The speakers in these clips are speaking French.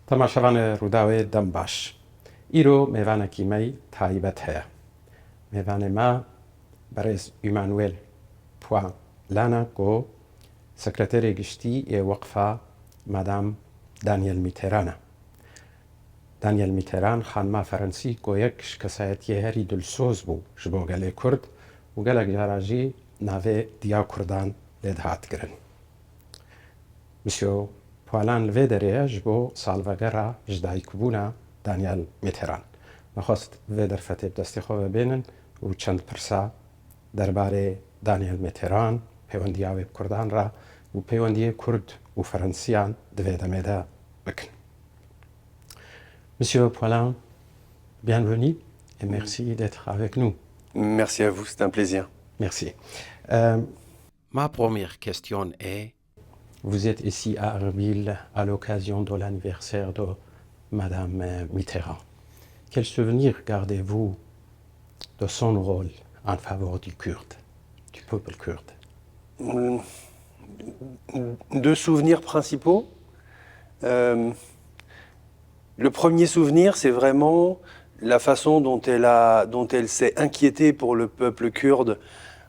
تماشاوان روداوی دنباش. ایرو میوان کیمی تایبت هیا. میوان ما برز ایمانویل پوان لانا کو سکرتری گشتی وقفه مادام دانیل میترانه. دانیل میتران خانما فرانسی کو یک کسایتی هری دلسوز بو جبو گله کرد و گله جراجی ناوی دیا کردان لدهات گرن. مسیو پوالان لوی دریه جبو سالوگرا جدای کبونا دانیل میتران. نخواست وی در فتیب دستی خواه بینن و چند پرسا درباره دانیل میتران پیوندیاوی کردان را و پیوندی کرد و فرانسیان دوی دمیده بکن. Monsieur Poilin, bienvenue et merci d'être avec nous. Merci à vous, c'est un plaisir. Merci. Ma première question est, vous êtes ici à Erbil à l'occasion de l'anniversaire de Madame Mitterrand. Quel souvenir gardez-vous de son rôle en faveur du Kurde, du peuple kurde? Deux souvenirs principaux. Le premier souvenir, c'est vraiment la façon dont elle s'est inquiétée pour le peuple kurde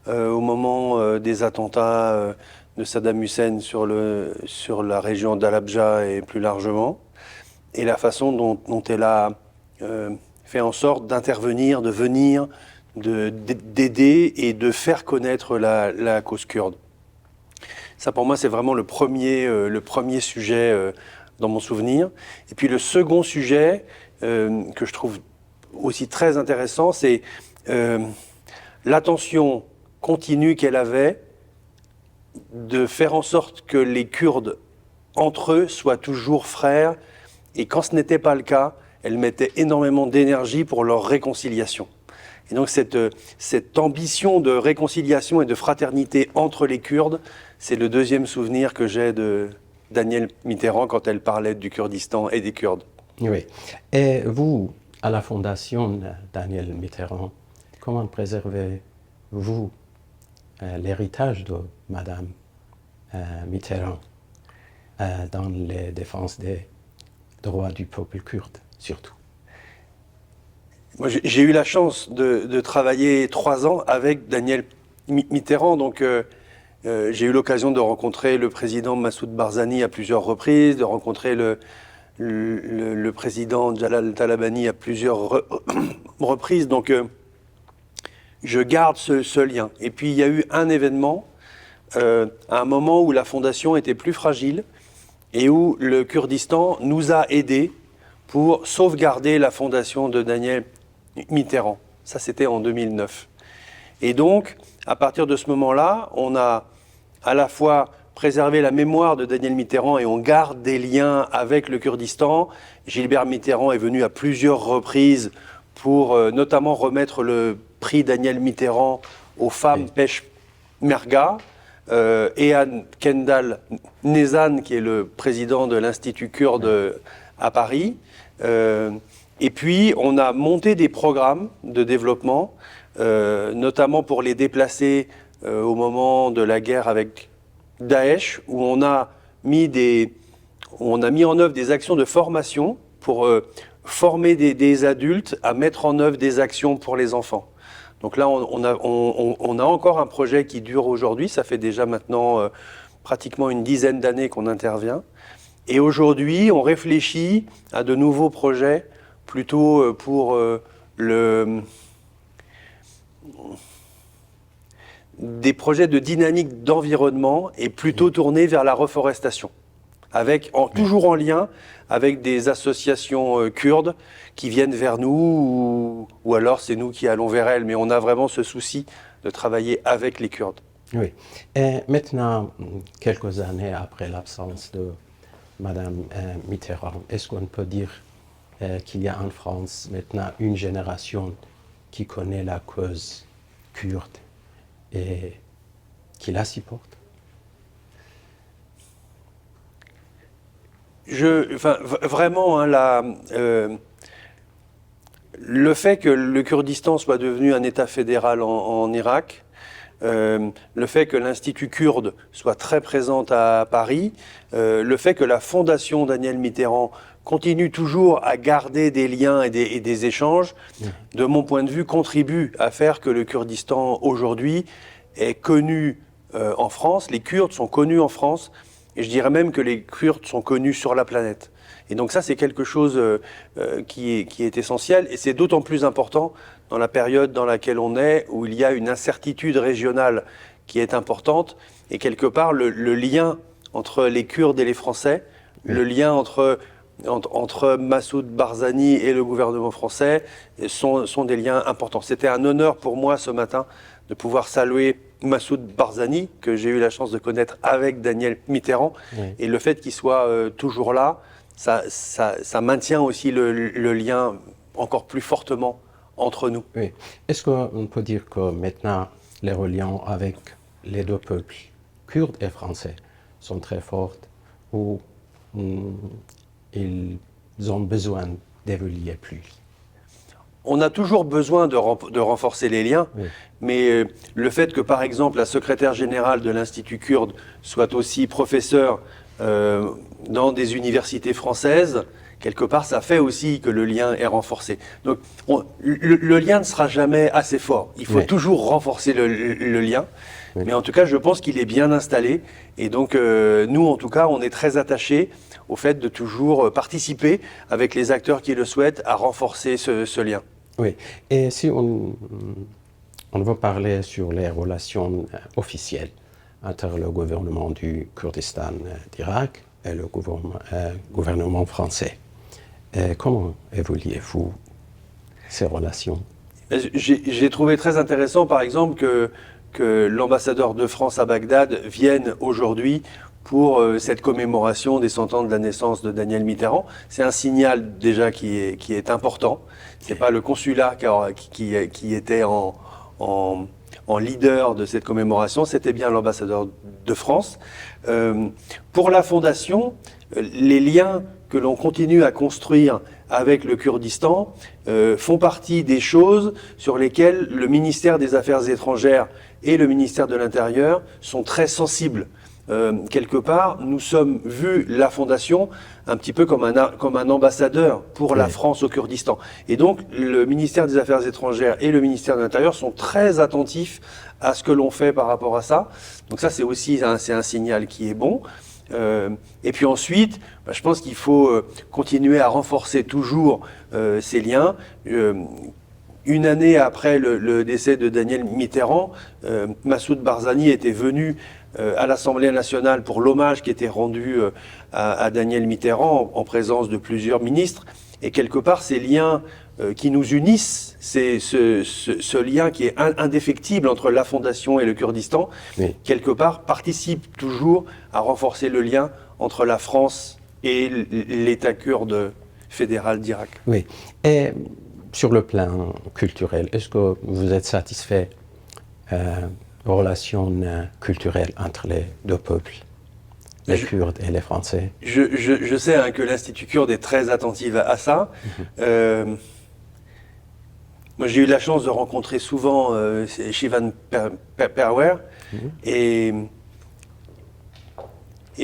au moment des attentats de Saddam Hussein sur la région d'Halabja et plus largement, et la façon dont elle a fait en sorte d'intervenir, de venir, d'aider et de faire connaître la cause kurde. Ça, pour moi, c'est vraiment le premier sujet dans mon souvenir. Et puis le second sujet que je trouve aussi très intéressant, c'est l'attention continue qu'elle avait de faire en sorte que les Kurdes, entre eux, soient toujours frères. Et quand ce n'était pas le cas, elle mettait énormément d'énergie pour leur réconciliation. Et donc cette ambition de réconciliation et de fraternité entre les Kurdes, c'est le deuxième souvenir que j'ai de Danielle Mitterrand quand elle parlait du Kurdistan et des Kurdes. Oui. Et vous, à la fondation Daniel Mitterrand, comment préservez-vous l'héritage de Madame Mitterrand dans les défenses des droits du peuple kurde, surtout? Moi, j'ai eu la chance de travailler 3 ans avec Daniel Mitterrand, donc j'ai eu l'occasion de rencontrer le président Massoud Barzani à plusieurs reprises, de rencontrer le président Jalal Talabani à plusieurs reprises. Donc je garde ce lien. Et puis il y a eu un événement, à un moment où la fondation était plus fragile et où le Kurdistan nous a aidés pour sauvegarder la fondation de Daniel Mitterrand. Ça, c'était en 2009. Et donc, à partir de ce moment-là, on a à la fois préservé la mémoire de Daniel Mitterrand et on garde des liens avec le Kurdistan. Gilbert Mitterrand est venu à plusieurs reprises pour notamment remettre le prix Daniel Mitterrand aux femmes Peshmerga. Et Anne Kendall Nezan, qui est le président de l'Institut kurde à Paris. Et puis, on a monté des programmes de développement, notamment pour les déplacés au moment de la guerre avec Daesh, où on a mis en œuvre des actions de formation pour former des adultes à mettre en œuvre des actions pour les enfants. Donc là, on a encore un projet qui dure aujourd'hui. Ça fait déjà maintenant pratiquement une dizaine d'années qu'on intervient. Et aujourd'hui, on réfléchit à de nouveaux projets, plutôt pour des projets de dynamique d'environnement et plutôt tournés vers la reforestation, toujours en lien avec des associations kurdes qui viennent vers nous ou alors c'est nous qui allons vers elles. Mais on a vraiment ce souci de travailler avec les Kurdes. Oui. Et maintenant, quelques années après l'absence de Madame Mitterrand, est-ce qu'on peut dire qu'il y a en France maintenant une génération qui connaît la cause kurde et qui la supporte? Vraiment, le fait que le Kurdistan soit devenu un État fédéral en Irak, le fait que l'Institut kurde soit très présent à Paris, le fait que la Fondation Daniel Mitterrand continue toujours à garder des liens et des échanges, de mon point de vue, contribue à faire que le Kurdistan aujourd'hui est connu en France. Les Kurdes sont connus en France, et je dirais même que les Kurdes sont connus sur la planète. Et donc ça, c'est quelque chose qui est essentiel, et c'est d'autant plus important dans la période dans laquelle on est, où il y a une incertitude régionale qui est importante, et quelque part, le lien entre les Kurdes et les Français, le lien entre Massoud Barzani et le gouvernement français sont des liens importants. C'était un honneur pour moi ce matin de pouvoir saluer Massoud Barzani, que j'ai eu la chance de connaître avec Daniel Mitterrand, et le fait qu'il soit toujours là, ça maintient aussi le lien encore plus fortement entre nous. Oui. Est-ce qu'on peut dire que maintenant les relations avec les deux peuples, kurdes et français, sont très fortes, ou ils ont besoin d'évoluer plus? On a toujours besoin de renforcer les liens, mais le fait que, par exemple, la secrétaire générale de l'Institut kurde soit aussi professeure dans des universités françaises, quelque part, ça fait aussi que le lien est renforcé. Donc, le lien ne sera jamais assez fort. Il faut toujours renforcer le lien. Mais en tout cas, je pense qu'il est bien installé. Et donc, nous, en tout cas, on est très attachés au fait de toujours participer avec les acteurs qui le souhaitent à renforcer ce lien. Oui. Et si on veut parler sur les relations officielles entre le gouvernement du Kurdistan d'Irak et le gouvernement français, comment évoluez-vous ces relations? J'ai trouvé très intéressant, par exemple, que l'ambassadeur de France à Bagdad vienne aujourd'hui pour cette commémoration des 100 ans de la naissance de Daniel Mitterrand. C'est un signal déjà qui est important. C'est pas le consulat qui était en leader de cette commémoration, c'était bien l'ambassadeur de France. Pour la Fondation, les liens que l'on continue à construire avec le Kurdistan font partie des choses sur lesquelles le ministère des Affaires étrangères et le ministère de l'Intérieur sont très sensibles. Quelque part, nous sommes vus, la Fondation, un petit peu comme un ambassadeur pour la France au Kurdistan. Et donc, le ministère des Affaires étrangères et le ministère de l'Intérieur sont très attentifs à ce que l'on fait par rapport à ça. Donc ça, c'est aussi c'est un signal qui est bon. Et puis ensuite, je pense qu'il faut continuer à renforcer toujours ces liens. Une année après le décès de Daniel Mitterrand, Massoud Barzani était venu à l'Assemblée nationale pour l'hommage qui était rendu à Daniel Mitterrand en présence de plusieurs ministres. Et quelque part, ces liens qui nous unissent, c'est ce lien qui est indéfectible entre la Fondation et le Kurdistan, quelque part, participe toujours à renforcer le lien entre la France et l'État kurde fédéral d'Irak. Oui. Et sur le plan culturel, est-ce que vous êtes satisfait des relations culturelles entre les deux peuples, les Kurdes et les Français? Je sais que l'Institut kurde est très attentif à ça. Moi, j'ai eu la chance de rencontrer souvent Shivan Perwer. Et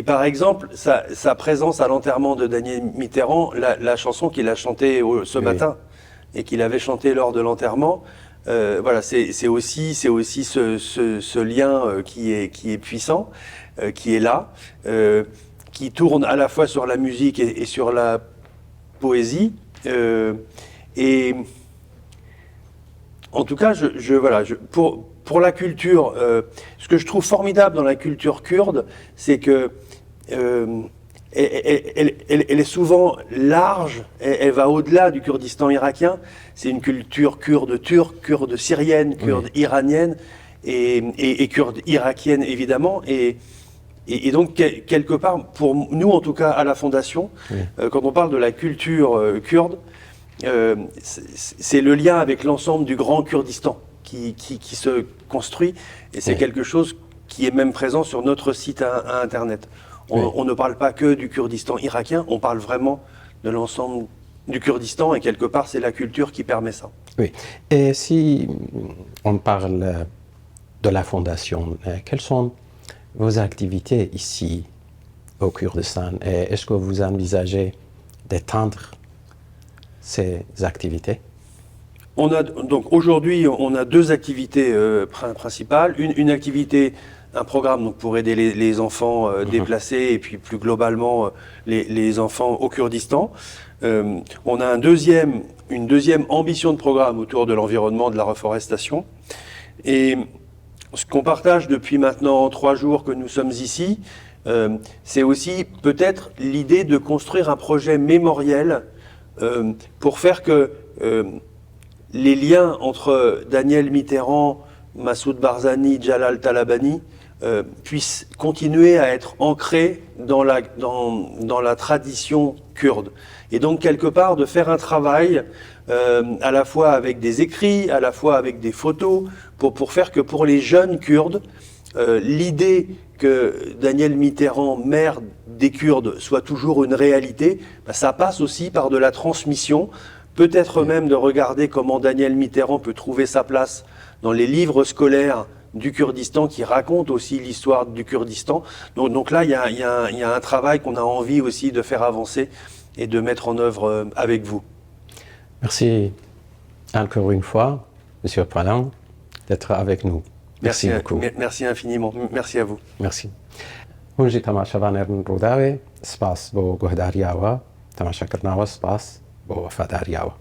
par exemple, sa présence à l'enterrement de Daniel Mitterrand, la chanson qu'il a chantée ce matin et qu'il avait chantée lors de l'enterrement, voilà, c'est aussi ce lien qui est puissant, qui est là, qui tourne à la fois sur la musique et sur la poésie. Et en tout cas, pour la culture, ce que je trouve formidable dans la culture kurde, c'est que elle est souvent large, elle va au-delà du Kurdistan irakien. C'est une culture kurde turque, kurde syrienne, kurde iranienne et kurde irakienne évidemment. Et donc, quelque part, pour nous en tout cas à la Fondation, quand on parle de la culture kurde, c'est le lien avec l'ensemble du grand Kurdistan qui se construit, et c'est quelque chose qui est même présent sur notre site à Internet. On ne parle pas que du Kurdistan irakien, on parle vraiment de l'ensemble du Kurdistan, et quelque part c'est la culture qui permet ça. Oui, et si on parle de la Fondation. Quelles sont vos activités ici au Kurdistan et est-ce que vous envisagez d'étendre ces activités? Donc aujourd'hui, on a deux activités principales. Une activité, un programme donc, pour aider les enfants déplacés et puis plus globalement les enfants au Kurdistan. On a une deuxième ambition de programme autour de l'environnement, de la reforestation. Et ce qu'on partage depuis maintenant 3 jours que nous sommes ici, c'est aussi peut-être l'idée de construire un projet mémoriel pour faire que les liens entre Daniel Mitterrand, Massoud Barzani, Jalal Talabani puissent continuer à être ancrés dans la tradition kurde. Et donc quelque part de faire un travail à la fois avec des écrits, à la fois avec des photos, pour faire que pour les jeunes Kurdes, l'idée que Daniel Mitterrand, maire des Kurdes, soit toujours une réalité, ça passe aussi par de la transmission, peut-être même de regarder comment Daniel Mitterrand peut trouver sa place dans les livres scolaires du Kurdistan qui racontent aussi l'histoire du Kurdistan. Donc là, il y a un travail qu'on a envie aussi de faire avancer et de mettre en œuvre avec vous. Merci encore une fois, Monsieur Palan, d'être avec nous. Merci beaucoup. Merci infiniment. Merci à vous. Merci. هونجي تماشاوانێرن ڕووداوێ سپاس بۆ گۆهداریاوە تەماشاکردناوە سپاس بۆ وەفاداریاوە